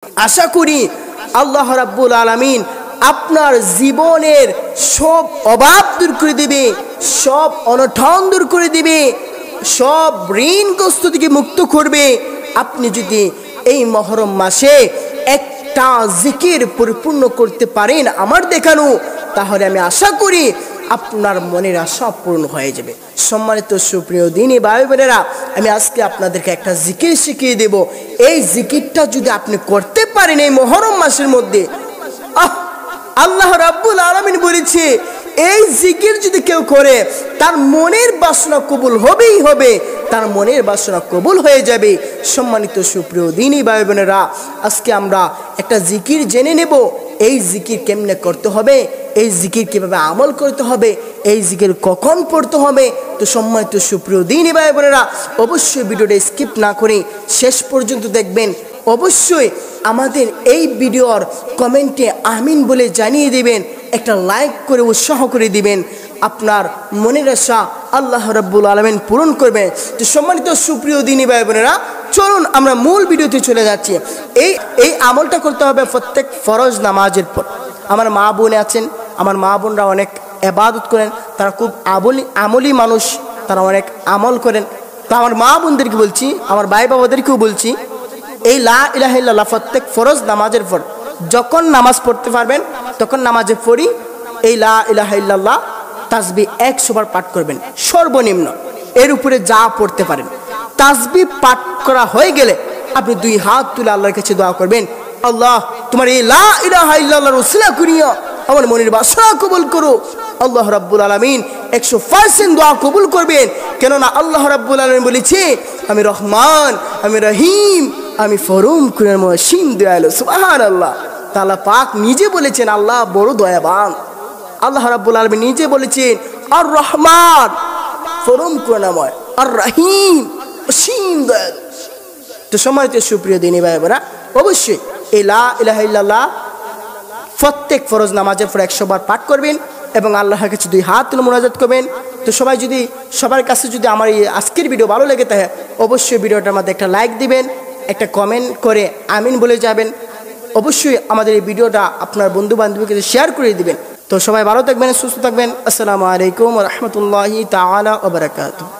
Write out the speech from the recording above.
আশা করি আল্লাহ রাব্বুল আলামিন আপনার জীবনের সব অভাব দূর করে দিবে, সব অনটন দূর করে দিবে, সব ঋণগ্রস্ত থেকে মুক্ত করবে। আপনি যদি এই মুহররম মাসে একটা জিকির পরিপূর্ণ করতে পারেন আমার দেখানো, তাহলে আমি আশা করি আপনার মনের আশা পূর্ণ হয়ে যাবে। সম্মানিত সুপ্রিয় দিনী ভাই বোনেরা, আমি আজকে আপনাদেরকে একটা জিকির শিখিয়ে দেব। এই জিকিরটা যদি আপনি করতে পারেন এই মুহররম মাসের মধ্যে, আল্লাহ রাব্বুল আলামিন বলেছে এই জিকির যদি কেউ করে তার মনের বাসনা কবুল হবেই হবে, তার মনের বাসনা কবুল হয়ে যাবে। সম্মানিত সুপ্রিয় দিনী ভাই বোনেরা, আজকে আমরা একটা জিকির জেনে নেব। এই জিকির কেমনে করতে হবে, এই জিকির কিভাবে আমল করতে হবে, এই জিকির কখন পড়তে হবে। তো সম্মানিত সুপ্রিয় দিনী ভাই বোনেরা, অবশ্যই ভিডিওটা স্কিপ না করে শেষ পর্যন্ত দেখবেন। অবশ্যই আমাদের এই ভিডিওর কমেন্টে আমিন বলে জানিয়ে দিবেন, একটা লাইক করে উৎসাহ করে দিবেন। আপনার মনের আশা আল্লাহ রাব্বুল আলামিন পূরণ করবেন। তো সম্মানিত সুপ্রিয় দিনী ভাই বোনেরা, চলুন আমরা মূল ভিডিওতে চলে যাচ্ছি। এই আমলটা করতে হবে প্রত্যেক ফরজ নামাজের পর। আমার মা বোন আছেন, আমার মা বোনরা অনেক ইবাদত করেন, তারা খুব আমলি মানুষ, তারা অনেক আমল করেন। তো আমার মা বোনদেরকে বলছি, আমার ভাই বাবাদেরকেও বলছি, এই লা ইলাহা ইল্লাল্লাহ প্রত্যেক ফরজ নামাজের পর যখন নামাজ পড়তে পারবেন তখন নামাজে পড়ি এই লা ইলাহা ইল্লাল্লাহ তাসবিহ 100 বার পাঠ করবেন সর্বনিম্ন, এর উপরে যা পড়তে পারেন। তাসবিহ পাঠ করা হয়ে গেলে আপনি 2 হাত তুলে আল্লাহর কাছে দোয়া করবেন, আল্লাহ তোমার এই লা ইলাহা ইল্লাল্লাহর ওসিলা করিয়া আমার মনের বাসনা কবুল করো। আল্লাহ রাব্বুল আলামিন 100% দোয়া কবুল করবেন, কেননা আল্লাহ রাব্বুল আলামিন বলেছে আমি রহমান, আমি রহিম, আমি ফরম কুরআন মসিম দয়ালু। সুবহানাল্লাহ, তাআলা পাক নিজে বলেছেন আল্লাহ বড় দয়াবান। আল্লাহ রাব্বুল আলামিন নিজে বলেছেন আর রহমান ফরম করুণাময়, আর রহিম অসীম দয়ালু। তো সম্মানিত সুপ্রিয় দিনী ভাই বোনেরা, অবশ্যই এই লা ইলাহা ইল্লাল্লাহ প্রত্যেক ফরজ নামাজের পর 100 বার পাঠ করবেন এবং আল্লাহর কাছে 2 হাত তুলে মুনাজাত করবেন। তো সবার কাছে যদি আমার এই আজকের ভিডিও ভালো লেগে থাকে, অবশ্যই ভিডিওটার মধ্যে একটা লাইক দিবেন, একটা কমেন্ট করে আমিন বলে যাবেন। অবশ্যই আমাদের এই ভিডিওটা আপনার বন্ধু বান্ধবীর কাছে শেয়ার করে দিবেন। তো সবাই ভালো থাকবেন, সুস্থ থাকবেন। আসসালামু আলাইকুম ওয়া রাহমাতুল্লাহি তাআলা ওয়া বারাকাতুহু।